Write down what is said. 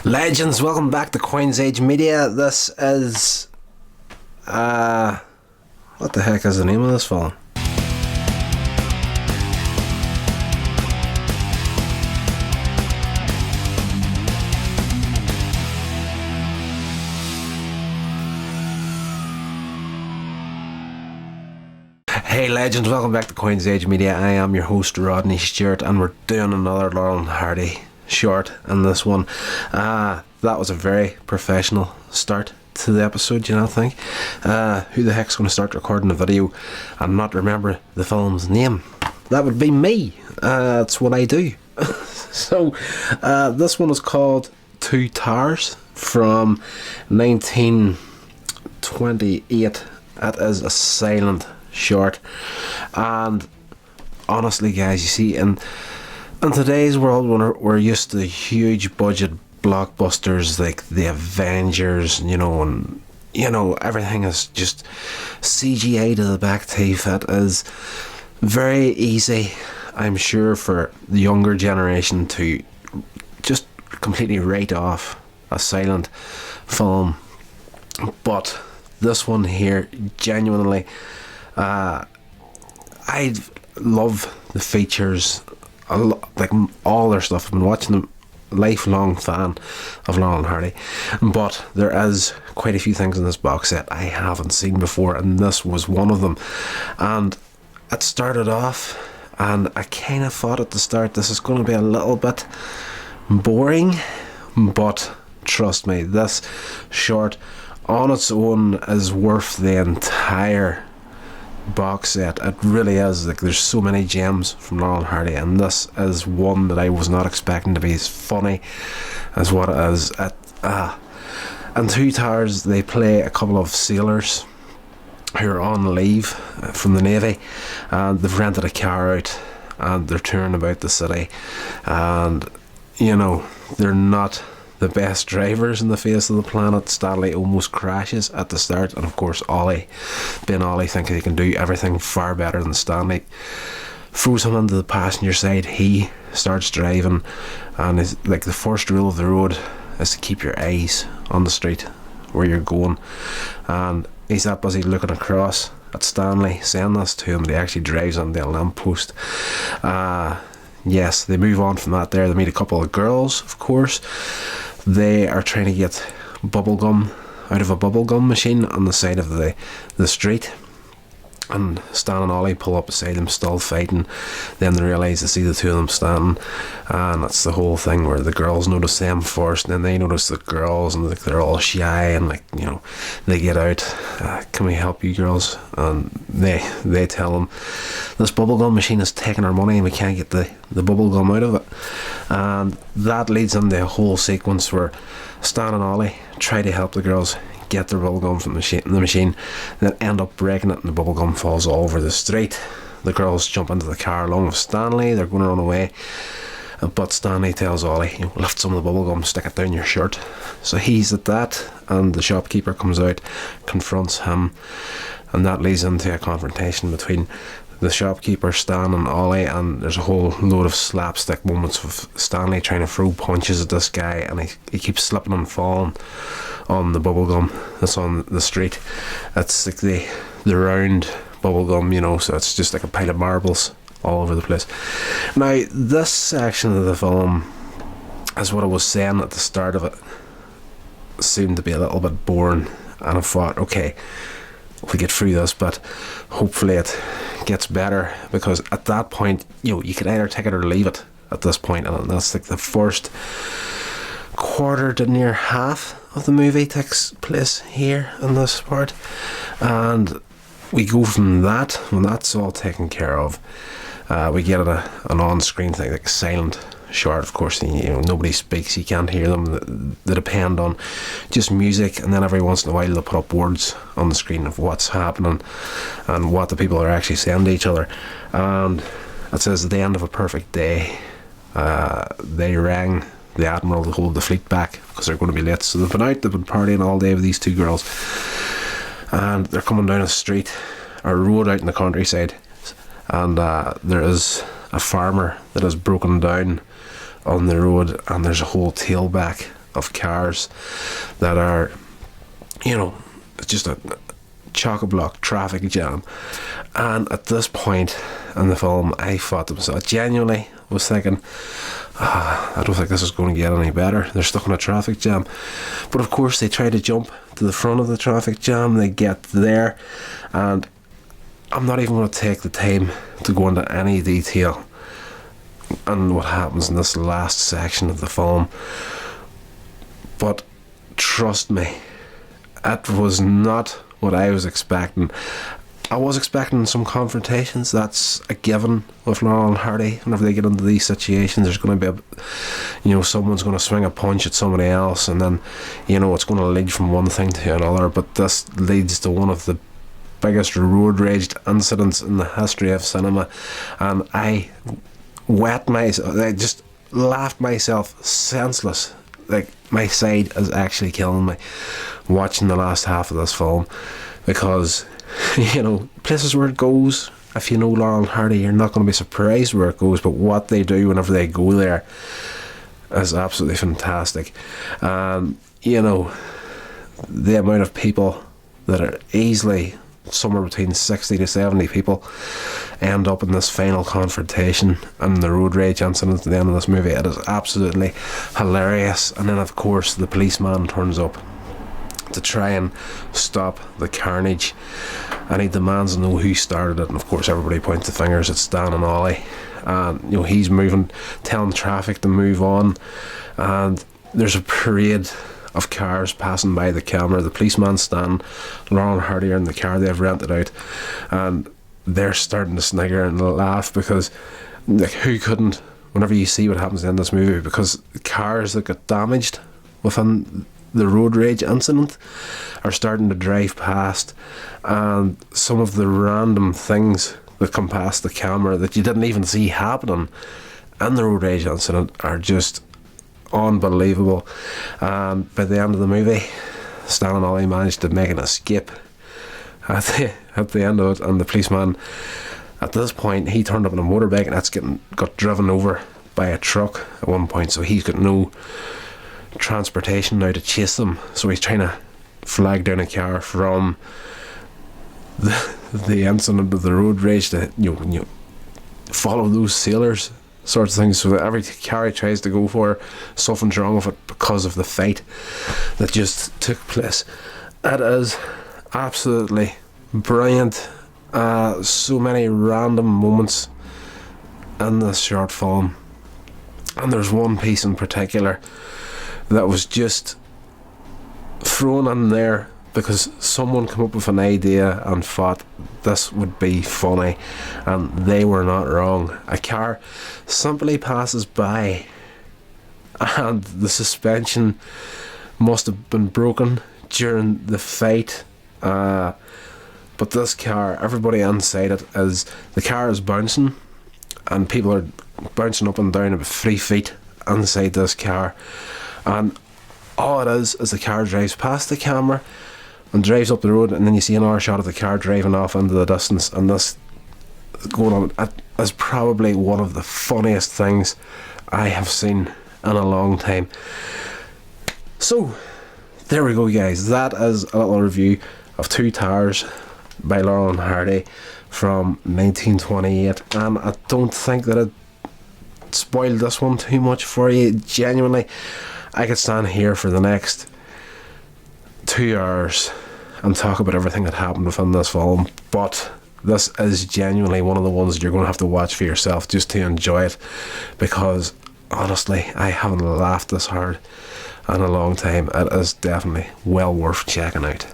Legends, welcome back to Coins Age Media. This is what the heck is the name of this film? Hey Legends, welcome back to Coins Age Media. I am your host Rodney Stewart, and we're doing another Laurel and Hardy short in this one. That was a very professional start to the episode, you not think? Who the heck's going to start recording a video and not remember the film's name? That would be me. That's what I do. So this one is called TARS from 1928. It is a silent short, and honestly guys, you see, in today's world, when we're used to huge budget blockbusters like the Avengers, and everything is just CGI to the back teeth, it is very easy, I'm sure, for the younger generation to just completely write off a silent film. But this one here, genuinely, I love the features, like all their stuff. I've been watching them, lifelong fan of Laurel and Hardy, but there is quite a few things in this box set I haven't seen before, and this was one of them. And it started off, and I kind of thought at the start this is going to be a little bit boring, but trust me, this short on its own is worth the entire box set. It really is. Like, there's so many gems from Laurel and Hardy, and this is one that I was not expecting to be as funny as what it is. And Two Towers, they play a couple of sailors who are on leave from the Navy, and they've rented a car out and they're touring about the city, and they're not the best drivers in the face of the planet. Stanley almost crashes at the start, and of course Ollie thinking he can do everything far better than Stanley, throws him into the passenger side. He starts driving, and is like, the first rule of the road is to keep your eyes on the street where you're going, and he's that busy looking across at Stanley saying this to him, and he actually drives on the lamppost. Yes, they move on from that there. They meet a couple of girls, of course. They are trying to get bubblegum out of a bubblegum machine on the side of the street, and Stan and Ollie pull up beside them, still fighting. Then they realise they see the two of them standing, and that's the whole thing where the girls notice them first, and then they notice the girls, and they're all shy, and they get out. Can we help you girls? And they tell them this bubblegum machine is taking our money and we can't get the bubblegum out of it. And that leads into a whole sequence where Stan and Ollie try to help the girls get their bubblegum from the machine, then end up breaking it, and the bubblegum falls all over the street. The girls jump into the car along with Stanley. They're going to run away, but Stanley tells Ollie, lift some of the bubblegum, stick it down your shirt. So he's at that, and the shopkeeper comes out, confronts him, and that leads into a confrontation between the shopkeeper, Stan, and Ollie, and there's a whole load of slapstick moments of Stanley trying to throw punches at this guy, and he keeps slipping and falling on the bubblegum that's on the street. It's like the round bubblegum, so it's just like a pile of marbles all over the place. Now, this section of the film, as what I was saying at the start of it, seemed to be a little bit boring, and I thought, okay, we'll get through this, but hopefully it gets better, because at that point, you could either take it or leave it at this point, and that's like the first quarter to near half of the movie takes place here in this part, and we go from that. When that's all taken care of, we get an on-screen thing, like a silent short. Of course, nobody speaks, you can't hear them. They depend on just music, and then every once in a while they'll put up words on the screen of what's happening and what the people are actually saying to each other. And it says, at the end of a perfect day, they rang the Admiral to hold the fleet back because they're going to be late. So they've been partying all day with these two girls, and they're coming down a street or a road out in the countryside, and there is a farmer that has broken down on the road, and there's a whole tailback of cars that are, just a chock-a-block traffic jam. And at this point in the film, I thought to myself, genuinely was thinking, I don't think this is going to get any better. They're stuck in a traffic jam. But of course they try to jump to the front of the traffic jam. They get there, and I'm not even going to take the time to go into any detail and what happens in this last section of the film. But trust me, it was not what I was expecting. I was expecting some confrontations. That's a given with Laurel and Hardy. Whenever they get into these situations, there's going to be someone's going to swing a punch at somebody else, and then it's going to lead from one thing to another. But this leads to one of the biggest road rage incidents in the history of cinema, and I just laughed myself senseless. Like, my side is actually killing me watching the last half of this film, because places where it goes, if you know Laurel and Hardy, you're not going to be surprised where it goes, but what they do whenever they go there is absolutely fantastic. The amount of people that are easily somewhere between 60 to 70 people end up in this final confrontation and the road rage incident at the end of this movie. It is absolutely hilarious. And then of course the policeman turns up to try and stop the carnage, and he demands to know who started it, and of course everybody points the fingers at Stan and Ollie, and he's telling traffic to move on, and there's a parade of cars passing by the camera. The policeman Stan, Laurel and Hardy are in the car they've rented out, and they're starting to snigger and laugh, because who couldn't, whenever you see what happens in this movie, because the cars that got damaged within the road rage incident are starting to drive past, and some of the random things that come past the camera that you didn't even see happening in the road rage incident are just unbelievable. And by the end of the movie, Stan and Ollie managed to make an escape at the end of it, and the policeman, at this point, he turned up on a motorbike, and that's got driven over by a truck at one point, so he's got no transportation now to chase them, so he's trying to flag down a car from the incident of the road rage to follow those sailors sorts of things. So that every car he tries to go for, something's wrong with it because of the fight that just took place. It is absolutely brilliant. So many random moments in this short film, and there's one piece in particular that was just thrown in there because someone came up with an idea and thought this would be funny, and they were not wrong. A car simply passes by, and the suspension must have been broken during the fight, but this car, everybody inside it, the car is bouncing, and people are bouncing up and down about 3 feet inside this car, and all it is the car drives past the camera and drives up the road, and then you see another shot of the car driving off into the distance, and this going on. It is probably one of the funniest things I have seen in a long time. So there we go, guys. That is a little review of TARS by Laurel and Hardy from 1928, and I don't think that it spoiled this one too much for you. Genuinely, I could stand here for the next 2 hours and talk about everything that happened within this film, but this is genuinely one of the ones that you're going to have to watch for yourself just to enjoy it, because honestly, I haven't laughed this hard in a long time. It is definitely well worth checking out.